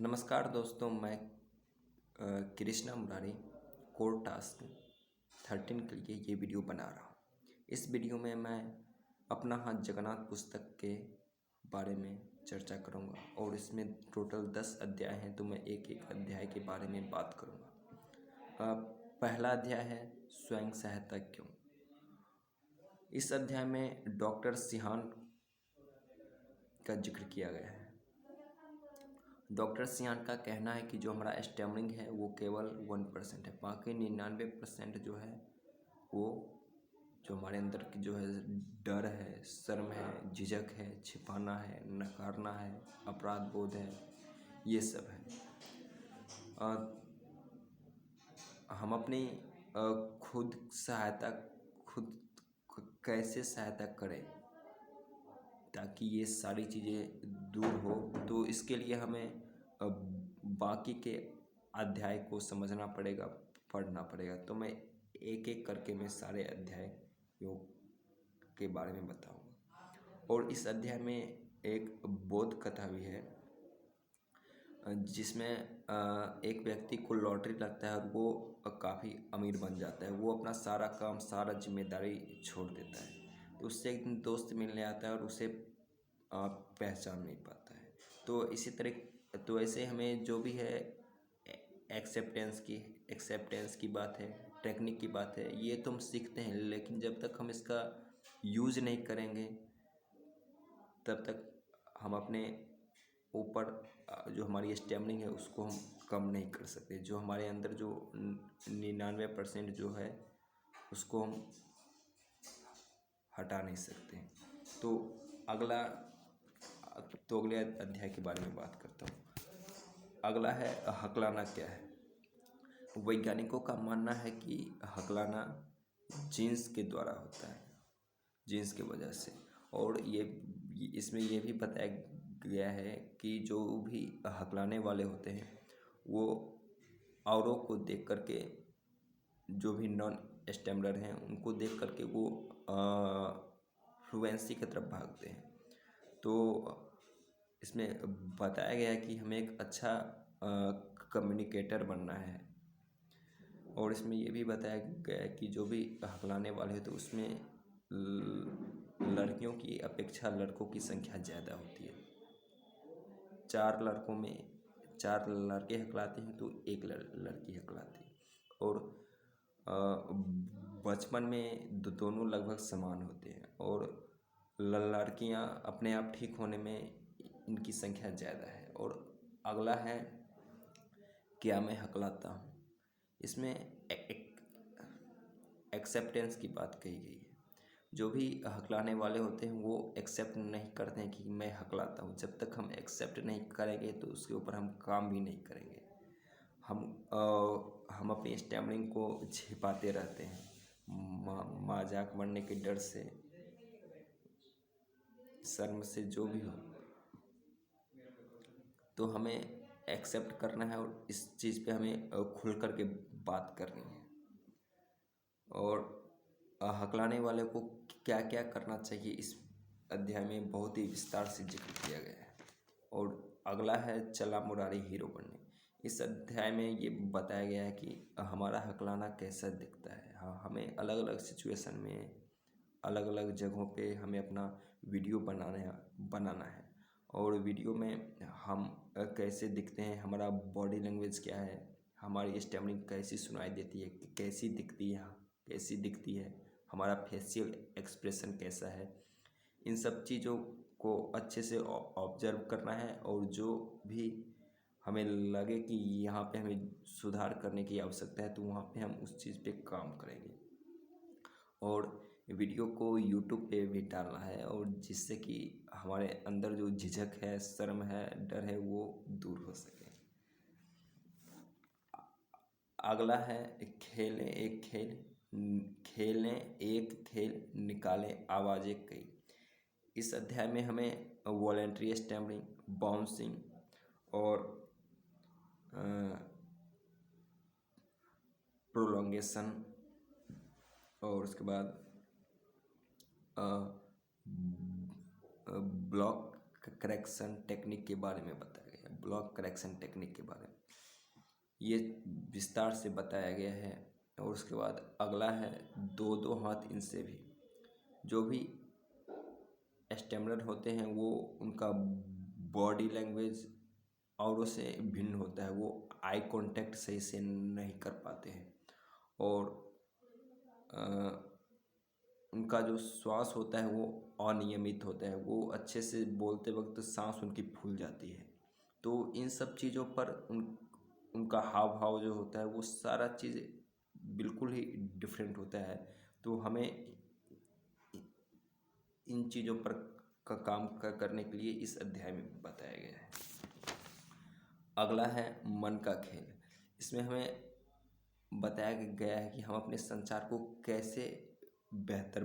नमस्कार दोस्तों, मैं कृष्णा मुरारी कोर टास्क 13 के लिए ये वीडियो बना रहा हूँ। इस वीडियो में मैं अपना हाथ जगन्नाथ पुस्तक के बारे में चर्चा करूँगा और इसमें टोटल 10 अध्याय हैं, तो मैं एक एक अध्याय के बारे में बात करूँगा। पहला अध्याय है स्वयं सहायता क्यों। इस अध्याय में डॉक्टर सिहान का जिक्र किया गया है। डॉक्टर सियान का कहना है कि जो हमारा स्टैमरिंग है वो केवल 1% है, बाकी 99% जो है वो जो हमारे अंदर की जो है डर है, शर्म है, झिझक है, छिपाना है, नकारना है, अपराध बोध है, ये सब है। हम अपनी खुद सहायता खुद कैसे सहायता करें ताकि ये सारी चीज़ें दूर हो, तो इसके लिए हमें बाकी के अध्याय को समझना पड़ेगा, पढ़ना पड़ेगा। तो मैं एक एक करके मैं सारे अध्यायों के बारे में बताऊंगा। और इस अध्याय में एक बोध कथा भी है जिसमें एक व्यक्ति को लॉटरी लगता है और वो काफ़ी अमीर बन जाता है। वो अपना सारा काम, सारा जिम्मेदारी छोड़ देता है। तो उससे एक दिन दोस्त मिलने आता है और उसे पहचान नहीं पाता है। तो इसी तरह तो ऐसे हमें जो भी है एक्सेप्टेंस की बात है, टेक्निक की बात है, ये तो हम सीखते हैं, लेकिन जब तक हम इसका यूज़ नहीं करेंगे तब तक हम अपने ऊपर जो हमारी स्टैमिना है उसको हम कम नहीं कर सकते। जो हमारे अंदर जो 99% जो है उसको हम हटा नहीं सकते। तो अगले अध्याय के बारे में बात करता हूँ। अगला है हकलाना क्या है। वैज्ञानिकों का मानना है कि हकलाना जीन्स के द्वारा होता है, जीन्स की वजह से। और इसमें ये भी बताया गया है कि जो भी हकलाने वाले होते हैं वो औरों को देख करके, जो भी नॉन स्टैमरर हैं उनको देख करके वो फ्लुएंसी की तरफ भागते हैं। तो इसमें बताया गया है कि हमें एक अच्छा कम्युनिकेटर बनना है। और इसमें ये भी बताया गया है कि जो भी हकलाने वाले हैं तो उसमें लड़कियों की अपेक्षा लड़कों की संख्या ज़्यादा होती है। 4 लड़कों में 4 लड़के हकलाते हैं तो एक लड़की हकलाती है। और बचपन में दोनों लगभग समान होते हैं और लड़कियां अपने आप ठीक होने में इनकी संख्या ज़्यादा है। और अगला है क्या मैं हकलाता हूँ। इसमें एक्सेप्टेंस की बात कही गई है। जो भी हकलाने वाले होते हैं वो एक्सेप्ट नहीं करते हैं कि मैं हकलाता हूँ। जब तक हम एक्सेप्ट नहीं करेंगे तो उसके ऊपर हम काम भी नहीं करेंगे। हम अपनी स्टैमरिंग को छिपाते रहते हैं, मजाक बनने के डर से, शर्म से, जो भी हो। तो हमें एक्सेप्ट करना है और इस चीज़ पे हमें खुल कर के बात करनी है। और हकलाने वाले को क्या क्या करना चाहिए इस अध्याय में बहुत ही विस्तार से जिक्र किया गया है। और अगला है चला मुरारी हीरो बनने। इस अध्याय में ये बताया गया है कि हमारा हकलाना कैसा दिखता है। हाँ, हमें अलग अलग सिचुएशन में, अलग अलग जगहों पे हमें अपना वीडियो बनाना है। और वीडियो में हम कैसे दिखते हैं, हमारा बॉडी लैंग्वेज क्या है, हमारी स्टैमरिंग कैसी सुनाई देती है, कैसी दिखती है, हमारा फेशियल एक्सप्रेशन कैसा है, इन सब चीज़ों को अच्छे से ऑब्जर्व करना है। और जो भी हमें लगे कि यहाँ पे हमें सुधार करने की आवश्यकता है तो वहाँ पे हम उस चीज़ पे काम करेंगे। और वीडियो को यूट्यूब पे भी डालना है और जिससे कि हमारे अंदर जो झिझक है, शर्म है, डर है, वो दूर हो सके। अगला है खेलें एक खेल निकालें आवाज़ें कई। इस अध्याय में हमें वॉलेंट्री स्टैमरिंग, बाउंसिंग और प्रोलोंगेशन और उसके बाद ब्लॉक करेक्शन टेक्निक के बारे में बताया गया। ब्लॉक करेक्शन टेक्निक के बारे में, ये विस्तार से बताया गया है। और उसके बाद अगला है दो दो हाथ इनसे भी। जो भी स्टैमरर होते हैं वो उनका बॉडी लैंग्वेज औरों से भिन्न होता है, वो आई कांटेक्ट सही से नहीं कर पाते हैं, और उनका जो श्वास होता है वो अनियमित होता है, वो अच्छे से बोलते वक्त सांस उनकी फूल जाती है। तो इन सब चीज़ों पर उनका हाव भाव जो होता है वो सारा चीज़ बिल्कुल ही डिफरेंट होता है। तो हमें इन चीज़ों पर का काम करने के लिए इस अध्याय में बताया गया है। अगला है मन का खेल। इसमें हमें बताया गया है कि हम अपने संचार को कैसे बेहतर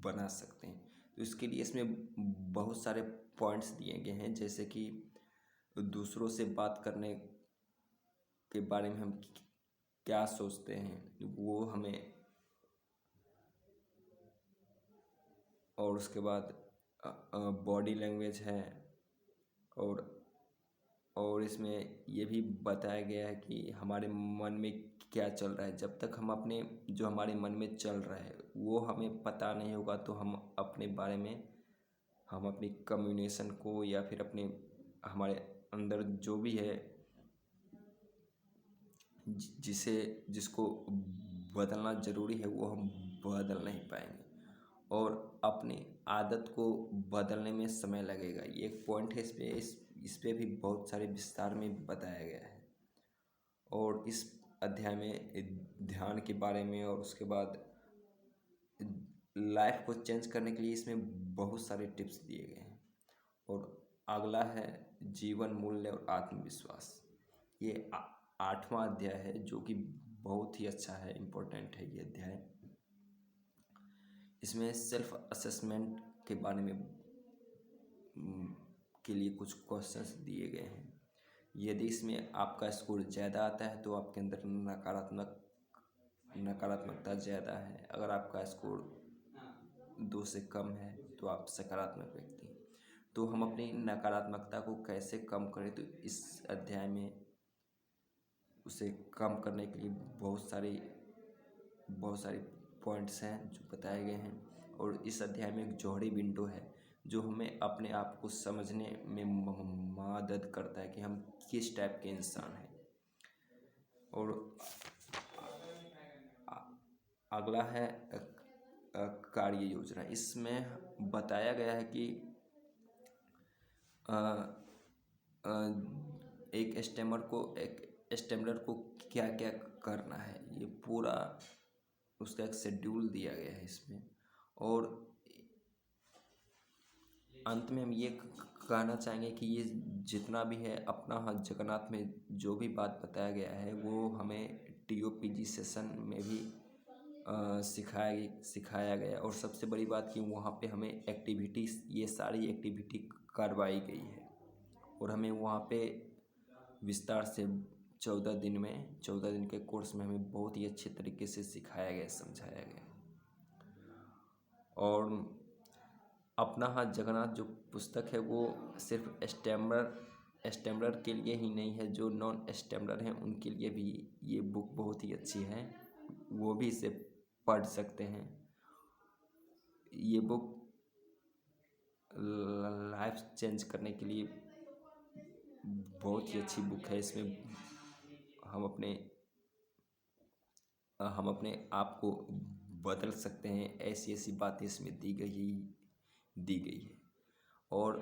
बना सकते हैं। तो इसके लिए इसमें बहुत सारे पॉइंट्स दिए गए हैं, जैसे कि दूसरों से बात करने के बारे में हम क्या सोचते हैं वो हमें, और उसके बाद बॉडी लैंग्वेज है, और इसमें ये भी बताया गया है कि हमारे मन में क्या चल रहा है। जब तक हम अपने जो हमारे मन में चल रहा है वो हमें पता नहीं होगा तो हम अपने बारे में, हम अपनी कम्युनिकेशन को या फिर अपने हमारे अंदर जो भी है जिसको बदलना ज़रूरी है वो हम बदल नहीं पाएंगे, और अपनी आदत को बदलने में समय लगेगा। ये एक पॉइंट है, इस पे भी बहुत सारे विस्तार में बताया गया है। और इस अध्याय में ध्यान के बारे में, और उसके बाद लाइफ को चेंज करने के लिए इसमें बहुत सारे टिप्स दिए गए हैं। और अगला है जीवन मूल्य और आत्मविश्वास। ये 8वां अध्याय है जो कि बहुत ही अच्छा है, इम्पोर्टेंट है ये अध्याय। इसमें सेल्फ असेसमेंट के बारे में के लिए कुछ क्वेश्चंस दिए गए हैं। यदि इसमें आपका स्कोर ज़्यादा आता है तो आपके अंदर नकारात्मकता ज़्यादा है, अगर आपका स्कोर 2 से कम है तो आप सकारात्मक व्यक्ति हैं। तो हम अपनी नकारात्मकता को कैसे कम करें, तो इस अध्याय में उसे कम करने के लिए बहुत सारे पॉइंट्स हैं जो बताए गए हैं। और इस अध्याय में एक जौहरी विंडो है जो हमें अपने आप को समझने में मदद करता है कि हम किस टाइप के इंसान हैं। और अगला है कार्य योजना। इसमें बताया गया है कि एक स्टेमलर को क्या क्या करना है, ये पूरा उसका एक शेड्यूल दिया गया है इसमें। और अंत में हम ये कहना चाहेंगे कि ये जितना भी है अपना जगन्नाथ में जो भी बात बताया गया है वो हमें TOPG सेशन में भी सिखाया गया। और सबसे बड़ी बात कि वहाँ पे हमें एक्टिविटीज़, ये सारी एक्टिविटी करवाई गई है, और हमें वहाँ पे विस्तार से 14 दिन के कोर्स में हमें बहुत ही अच्छे तरीके से सिखाया गया, समझाया गया। और अपना हाथ जगन्नाथ जो पुस्तक है वो सिर्फ स्टैमलर के लिए ही नहीं है, जो नॉन स्टैमलर हैं उनके लिए भी ये बुक बहुत ही अच्छी है, वो भी इसे पढ़ सकते हैं। ये बुक लाइफ चेंज करने के लिए बहुत ही अच्छी बुक है। इसमें हम अपने आप को बदल सकते हैं, ऐसी ऐसी बातें इसमें दी गई है। और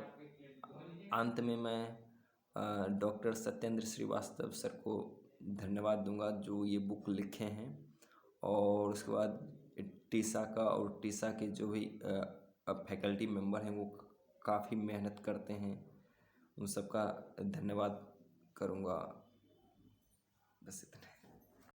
अंत में मैं डॉक्टर सत्येंद्र श्रीवास्तव सर को धन्यवाद दूंगा जो ये बुक लिखे हैं। और उसके बाद टीसा के जो भी फैकल्टी मेंबर हैं वो काफ़ी मेहनत करते हैं, उन सबका धन्यवाद करूंगा। बस इतना।